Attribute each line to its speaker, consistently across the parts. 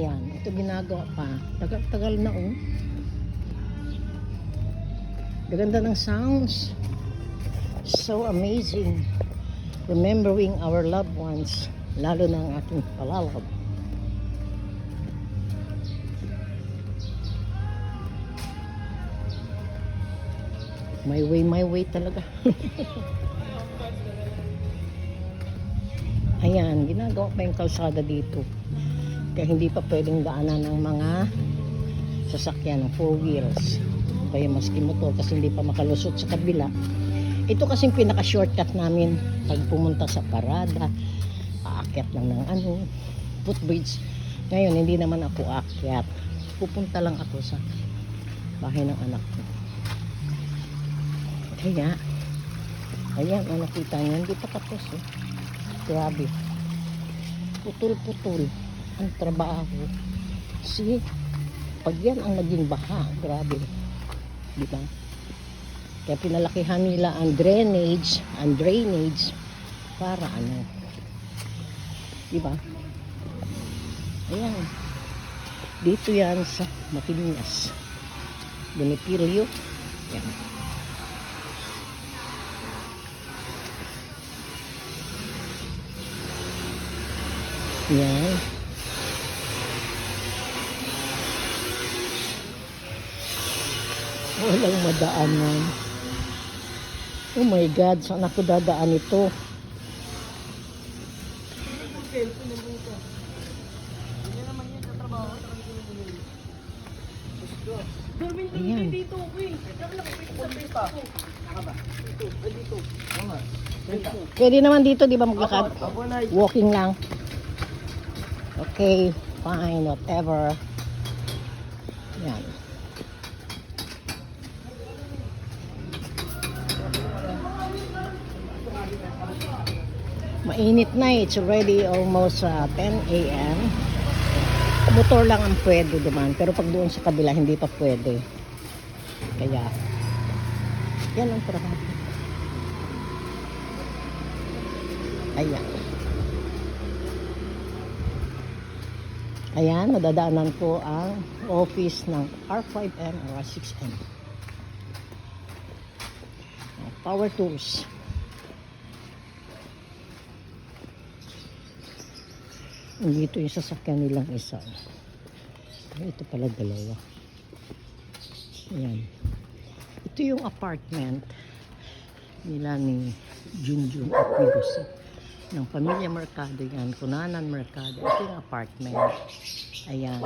Speaker 1: Ayan, ito ginagawa pa. Tagal-tagal na oh. Gaganda ng sounds. So amazing. Remembering our loved ones. Lalo na ang aking palalab. My way talaga. Ayan, ginagawa pa yung kalsada dito. Kaya hindi pa pwedeng daanan ng mga sasakyan ng 4 wheels. Kaya maski motor kasi hindi pa makalusot sa kabila. Ito kasing pinaka-shortcut namin pag pumunta sa parada. Aakyat lang ng footbridge. Ngayon, hindi naman ako aakyat. Pupunta lang ako sa bahay ng anak ko. Kaya, ayan, nakita niyo, hindi pa tapos eh. Grabe. Putol-putol ang trabaho. See, pag yan ang naging baha, grabe. Diba? Kaya pinalakihan nila ang drainage para ano. Diba? Ayan. Dito yan sa Matinyas. Bonitilio. Ayan. Yan. Walang madaanan. Oh my God, saan ako dadaan ito? Ayan. Pwede naman dito, di ba maglakad? Walking lang. Okay, fine, whatever. Yan. Mainit na eh. It's already almost 10 a.m. Motor lang ang pwede duman. Pero pag doon sa kabila, hindi pa pwede. Kaya, yan ang trabaho. Ayan. Ayan, nadadaanan ko ang office ng R5M or R6M. Power tools. Dito yung sasakyan nilang isa. Ito pala dalawa. Ayan. Ito yung apartment nila ni Junjun at Mirusa. Ng pamilya Mercado yan. Kunanan Mercado. Ito yung apartment. Ayan.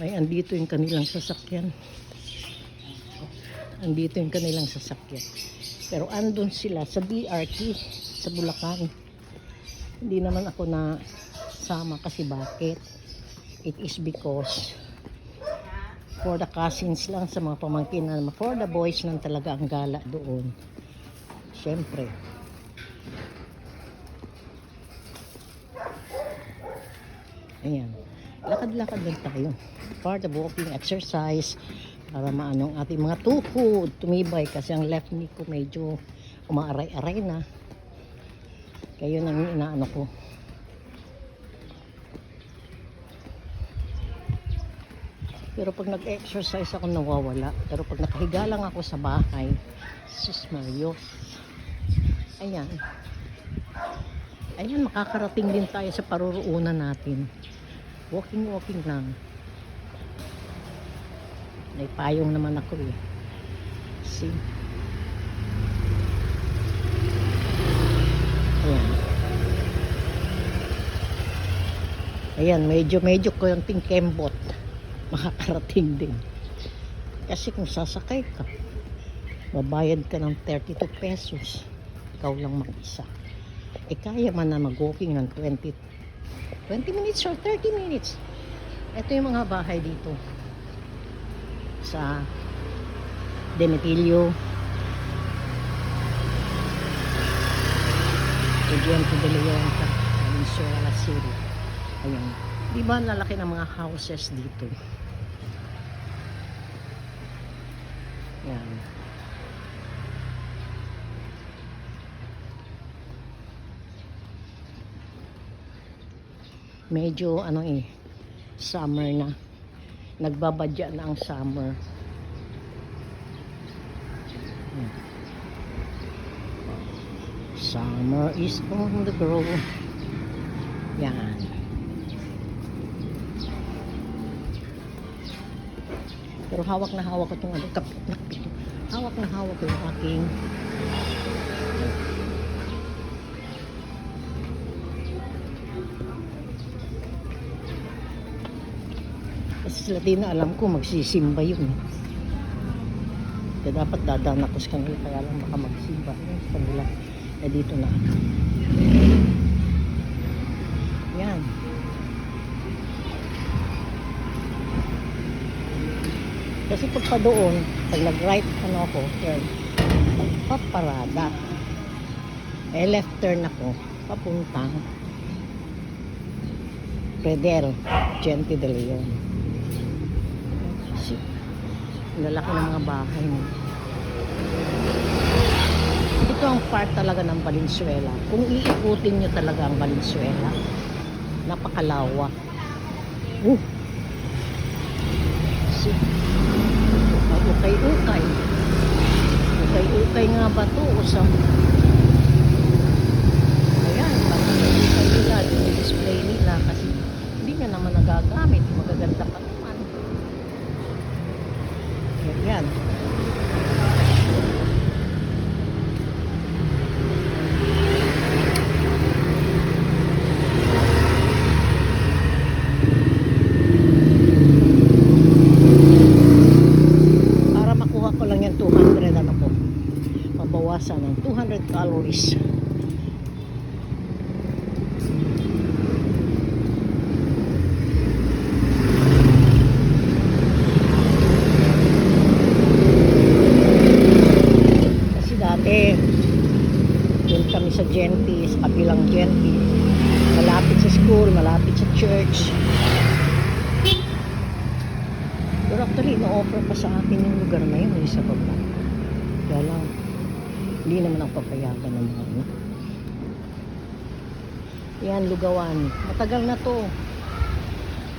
Speaker 1: Ay, andito yung kanilang sasakyan. Andito yung kanilang sasakyan. Pero andun sila sa BRT sa Bulacan. Hindi naman ako na sama kasi bakit? It is because for the cousins lang, sa mga pamangkin na for the boys lang talaga ang gala doon. Siyempre. Ayan. Lakad-lakad lang tayo. Part of walking exercise para maanong ating mga tuhod tumibay kasi ang left knee ko medyo umaaray-aray na. Kaya yun ang inaano ko. Pero pag nag-exercise ako nawawala. Pero pag nakahiga lang ako sa bahay, sus Mario. Ayan. Ayan, makakarating din tayo sa paruroonan natin. Walking lang. May payong naman ako eh. See? Ayan, medyo konting kembot. Makakarating din. Kasi kung sasakay ka, babayad ka ng 32 pesos. Ikaw lang mag-isa. Eh kaya man na mag-walking ng 20 minutes or 30 minutes. Ito yung mga bahay dito. Sa Demitilio. Eugente de Leon, Valenzuela City. Ayan. Di ba lalaki ng mga houses dito? Ayan. Medyo ano summer na. Nagbabadya na ang summer. Summer is on the grow. Yan. Pero hawak na hawak ko itong ano, hawak na hawak ko yung aking kasi sila din na alam ko magsisimba yun. Kaya dapat dadaan ako sa kanila, kaya lang baka magsimba sa kanila. Dito na. Yan. Kasi pag pa doon, pag nag-right ako, turn, paparada. Left turn ako, papuntang Pedro, Gente de Leon. Kasi, lalaki ng mga bahay mo. Ito ang part talaga ng Valenzuela. Kung iikutin nyo talaga ang Valenzuela, napakalawak. See? Ukay-ukay. Ukay-ukay nga ba ito? Usang. Ayan, parang ukay nila. Display nila kasi hindi niya naman nagagamit. Magaganda pa naman. Ayan. Ng 200 calories. Kasi dati doon kami sa Gente, sa kabilang Gente, malapit sa school, malapit sa church. Pero actually ino-offer pa sa akin yung lugar na yun sa baba. Kaya lang hindi naman ang papayagan ng mga ano. Yan, lugawan. Matagal na to.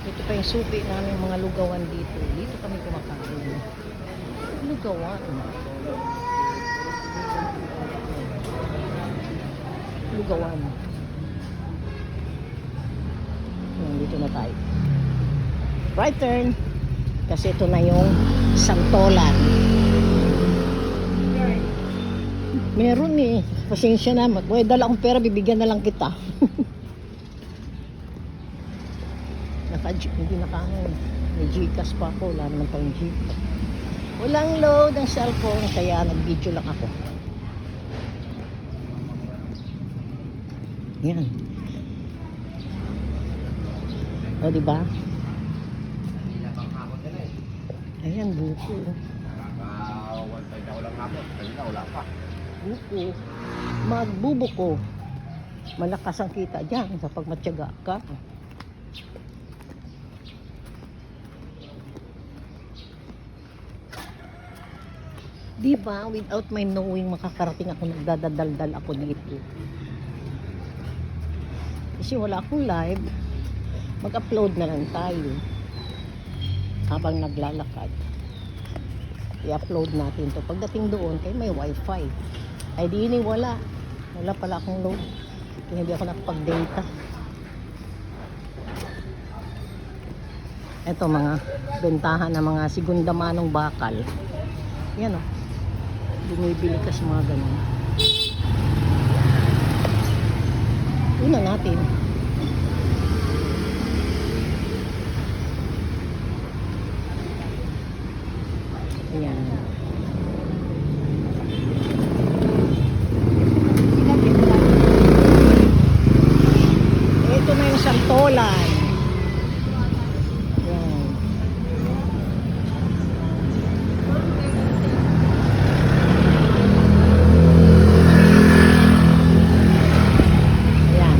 Speaker 1: Ito pa yung suki namin mga lugawan dito. Dito kami kumakain. Lugawan. Lugawan. Yan, dito na tayo. Right turn. Kasi ito na yung Santolan. Meron pasensya na, may dala akong pera, bibigyan na lang kita. Hindi may Gcash pa ako, wala naman tayong Gcash. Walang load ang cellphone, kaya nag-video lang ako. Yan. O, diba? Ayan, buko. Buko. Magbubuko. Malakas ang kita dyan sa pagmatyaga ka. Diba, without my knowing, makakarating ako, nagdadaldal ako dito. Kasi wala akong live, mag-upload na lang tayo habang naglalakad. I-upload natin to. Pagdating doon, kaya may wifi. Ay di wala pala akong load, kaya hindi ako nakapag-data. Ito mga bentahan ng mga segunda manong bakal. Yan bumibili ka sa mga ganun. Una natin. Ayan. Ito na yung Santolan. Ayan. Ayan.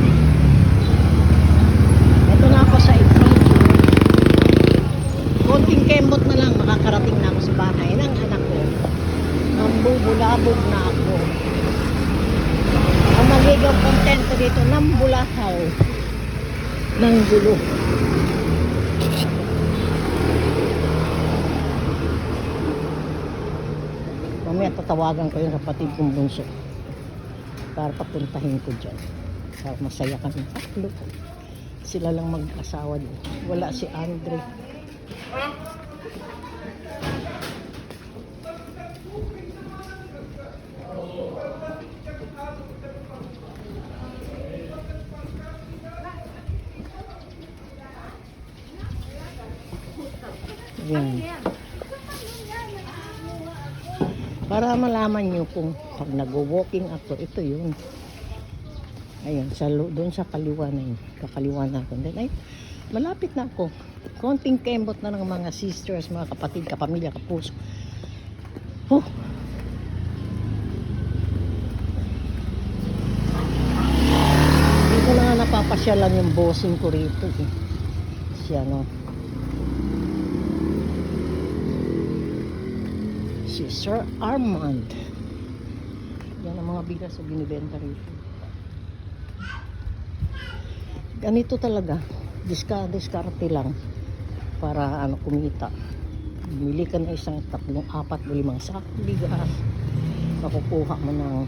Speaker 1: Ito na ako sa Ibrahim. Konting kembot na lang, makakarating na ako sa bahay ng anak ko. Nambubulabog na ako. Ang magiging kontento dito, nambulahaw. ng gulo. Mamaya tatawagan ko yung kapatid kong bunso para papuntahin ko dyan. Para masaya kami. Look, sila lang mag-asawa din. Wala si Andre. Yan. Para malaman nyo kung pag nag-walking ako, ito yun. Ayun, doon sa kaliwa na yun. Kakaliwa na ako. Then, ay, malapit na ako. Konting kembot na ng mga sisters, mga kapatid, kapamilya, kapuso. Oh! Dito na nga napapasyalan yung bossing ko rito. Eh. Siya, no? Si Sir Armand. Yan ang mga bigas na binibenta rito. Ganito talaga. Diskarte lang para kumita. Bumili ka ng isang 3, 4, 5 sako bigas. Makukuha mo ng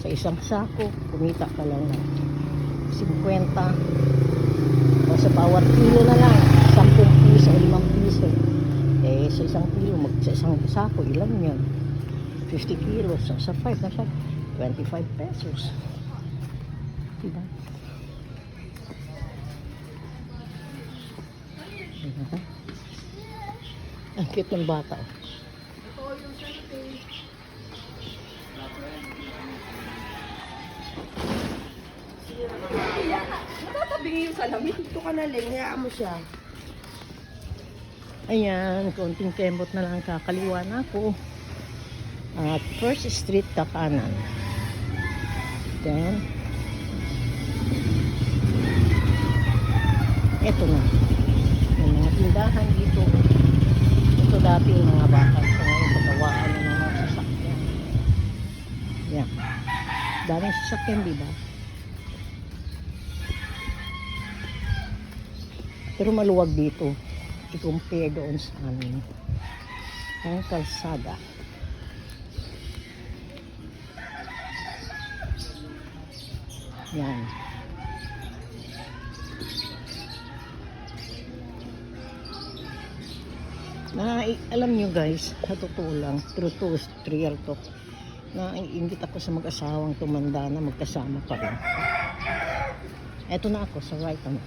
Speaker 1: sa isang sako, kumita ka lang ng 50. O sa bawat kilo na lang, 10 piso o 5 piso. Eh, sa isang kilo, sa isang sako, ilan yun? 50 kilos. So, sa 5 na siya, 25 pesos. Diba? Diba? Ang cute ng bata.
Speaker 2: Natatabingi yung salamin. Dito ka na lang. Hayaan mo siya.
Speaker 1: Ayan, konting kembot na lang kakaliwa na ako. At first street kakanan. Then, eto na. May mga tindahan dito. Ito dati yung mga bakal. So, ngayon, pagawaan na ng mga sasakyan. Yan. Daming sasakyan, diba? Pero maluwag dito. I-compare doon sa amin ang kalsada. Yan. Alam nyo guys, sa totoo lang, true to real talk, naiingit ako sa mag-asawang tumanda na magkasama pa rin. Eto na ako sa right ano.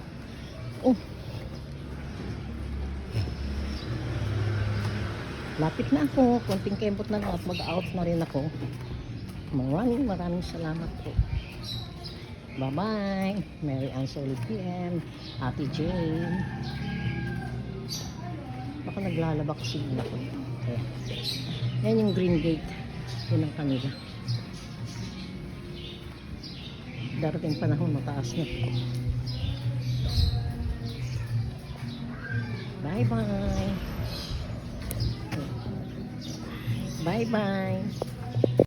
Speaker 1: Oh, lapit na ako, konting kembot na lang at mag-out na rin ako. Maraming salamat po. Bye-bye. Mary Ann Solid PM, Ate Jane. Baka naglalaba kasi yun ako. Kaya. Yan yung green gate. Yun ang kanila. Darating panahon, mataas na. Bye-bye. Bye-bye.